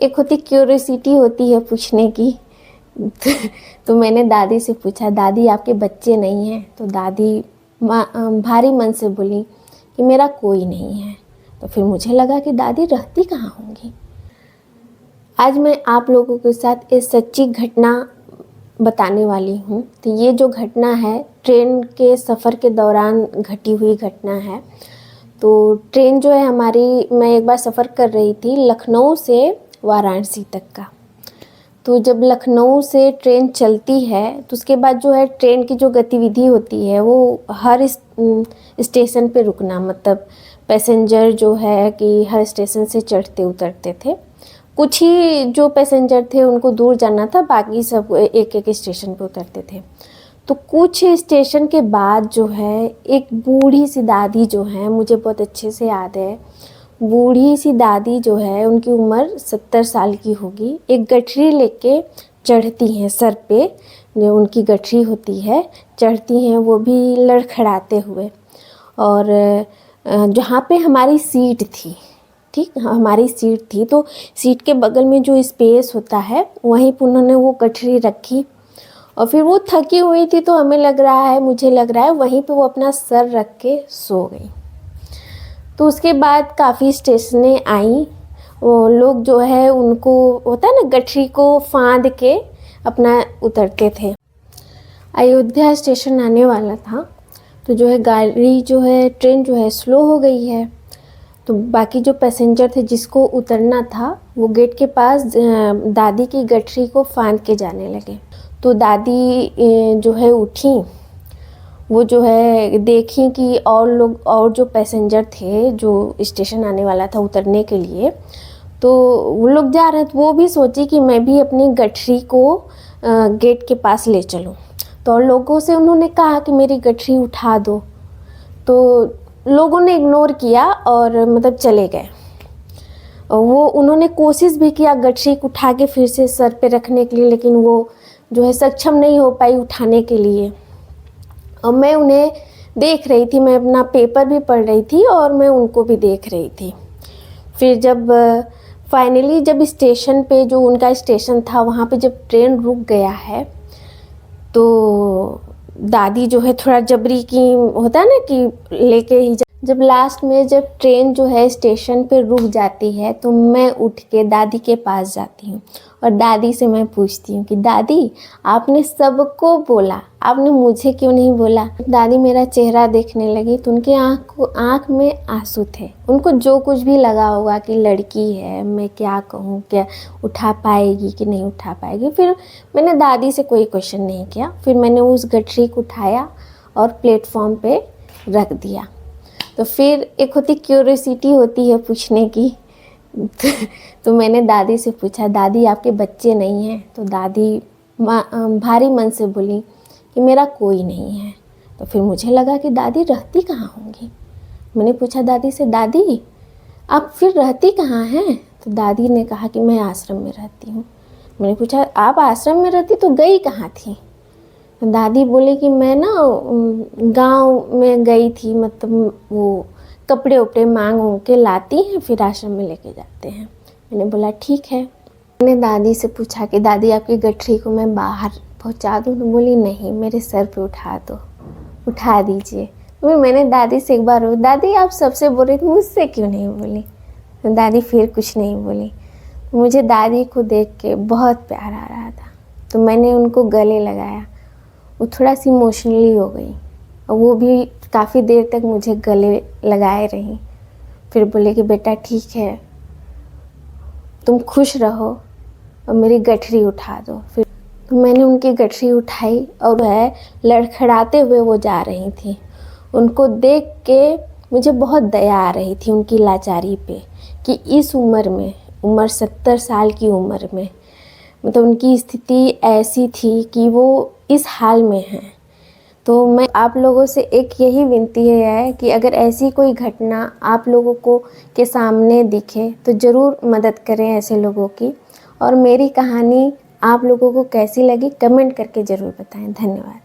एक होती क्यूरियोसिटी होती है पूछने की। तो मैंने दादी से पूछा, दादी आपके बच्चे नहीं हैं? तो दादी भारी मन से बोली कि मेरा कोई नहीं है। तो फिर मुझे लगा कि दादी रहती कहाँ होंगी। आज मैं आप लोगों के साथ एक सच्ची घटना बताने वाली हूँ। तो ये जो घटना है ट्रेन के सफ़र के दौरान घटी हुई घटना है। तो ट्रेन जो है हमारी, मैं एक बार सफ़र कर रही थी लखनऊ से वाराणसी तक का। तो जब लखनऊ से ट्रेन चलती है तो उसके बाद जो है ट्रेन की जो गतिविधि होती है वो हर स्टेशन पे रुकना, मतलब पैसेंजर जो है कि हर स्टेशन से चढ़ते उतरते थे। कुछ ही जो पैसेंजर थे उनको दूर जाना था, बाकी सब एक एक स्टेशन पे उतरते थे। तो कुछ स्टेशन के बाद जो है एक बूढ़ी सी दादी जो है, मुझे बहुत अच्छे से याद है, बूढ़ी सी दादी जो है उनकी उम्र 70 साल की होगी, एक गठरी लेके चढ़ती हैं सर पे, जो उनकी गठरी होती है चढ़ती हैं, वो भी लड़खड़ाते हुए। और जहाँ पे हमारी सीट थी, ठीक हमारी सीट थी, तो सीट के बगल में जो स्पेस होता है वहीं पर उन्होंने वो गठरी रखी। और फिर वो थकी हुई थी तो हमें लग रहा है, मुझे लग रहा है वहीं पे वो अपना सर रख के सो गई। तो उसके बाद काफ़ी स्टेशनें आई, वो लोग जो है उनको होता है ना गठरी को फांद के अपना उतरते थे। अयोध्या स्टेशन आने वाला था तो जो है गाड़ी जो है ट्रेन जो है स्लो हो गई है। तो बाकी जो पैसेंजर थे जिसको उतरना था वो गेट के पास दादी की गठरी को फांद के जाने लगे। तो दादी जो है उठी, वो जो है देखी कि और लोग और जो पैसेंजर थे जो स्टेशन आने वाला था उतरने के लिए, तो वो लोग जा रहे थे। वो भी सोची कि मैं भी अपनी गठरी को गेट के पास ले चलूं। तो और लोगों से उन्होंने कहा कि मेरी गठरी उठा दो। तो लोगों ने इग्नोर किया और मतलब चले गए। वो उन्होंने कोशिश भी किया गठरी को उठा के फिर से सर पे रखने के लिए, लेकिन वो जो है सक्षम नहीं हो पाई उठाने के लिए। और मैं उन्हें देख रही थी, मैं अपना पेपर भी पढ़ रही थी और मैं उनको भी देख रही थी। फिर जब फाइनली जब स्टेशन पे, जो उनका स्टेशन था वहाँ पे जब ट्रेन रुक गया है, तो दादी जो है थोड़ा जबरी की होता है ना कि लेके ही जब लास्ट में जब ट्रेन जो है स्टेशन पे रुक जाती है तो मैं उठ के दादी के पास जाती हूँ और दादी से मैं पूछती हूँ कि दादी आपने सबको बोला, आपने मुझे क्यों नहीं बोला? दादी मेरा चेहरा देखने लगी तो उनके आँख में आंसू थे। उनको जो कुछ भी लगा होगा कि लड़की है, मैं क्या कहूँ, क्या उठा पाएगी कि नहीं उठा पाएगी। फिर मैंने दादी से कोई क्वेश्चन नहीं किया। फिर मैंने उस गठरी को उठाया और प्लेटफॉर्म पे रख दिया। तो फिर एक होती क्यूरियोसिटी होती है पूछने की। तो मैंने दादी से पूछा, दादी आपके बच्चे नहीं हैं? तो दादी भारी मन से बोली कि मेरा कोई नहीं है। तो फिर मुझे लगा कि दादी रहती कहाँ होंगी। मैंने पूछा दादी से, दादी आप फिर रहती कहाँ हैं? तो दादी ने कहा कि मैं आश्रम में रहती हूँ। मैंने पूछा आप आश्रम में रहती तो गई कहाँ थी? दादी बोली कि मैं ना गांव में गई थी, मतलब वो कपड़े उपड़े मांग के लाती हैं फिर आश्रम में लेके जाते हैं। मैंने बोला ठीक है। मैंने दादी से पूछा कि दादी आपकी गठरी को मैं बाहर पहुंचा दूँ? तो बोली नहीं, मेरे सर पे उठा दो, उठा दीजिए। फिर मैंने दादी से एक बार, दादी आप सबसे बोल रही थी, मुझसे क्यों नहीं बोली? तो दादी फिर कुछ नहीं बोली। मुझे दादी को देख के बहुत प्यार आ रहा था तो मैंने उनको गले लगाया। वो थोड़ा सी इमोशनली हो गई और वो भी काफ़ी देर तक मुझे गले लगाए रही। फिर बोले कि बेटा ठीक है, तुम खुश रहो और मेरी गठरी उठा दो। फिर तो मैंने उनकी गठरी उठाई और वह लड़खड़ाते हुए वो जा रही थी। उनको देख के मुझे बहुत दया आ रही थी उनकी लाचारी पे कि इस उम्र में, उम्र 70 साल की उम्र में, मतलब उनकी स्थिति ऐसी थी कि वो इस हाल में हैं। तो मैं आप लोगों से एक यही विनती है कि अगर ऐसी कोई घटना आप लोगों को के सामने दिखे तो ज़रूर मदद करें ऐसे लोगों की। और मेरी कहानी आप लोगों को कैसी लगी कमेंट करके ज़रूर बताएं। धन्यवाद।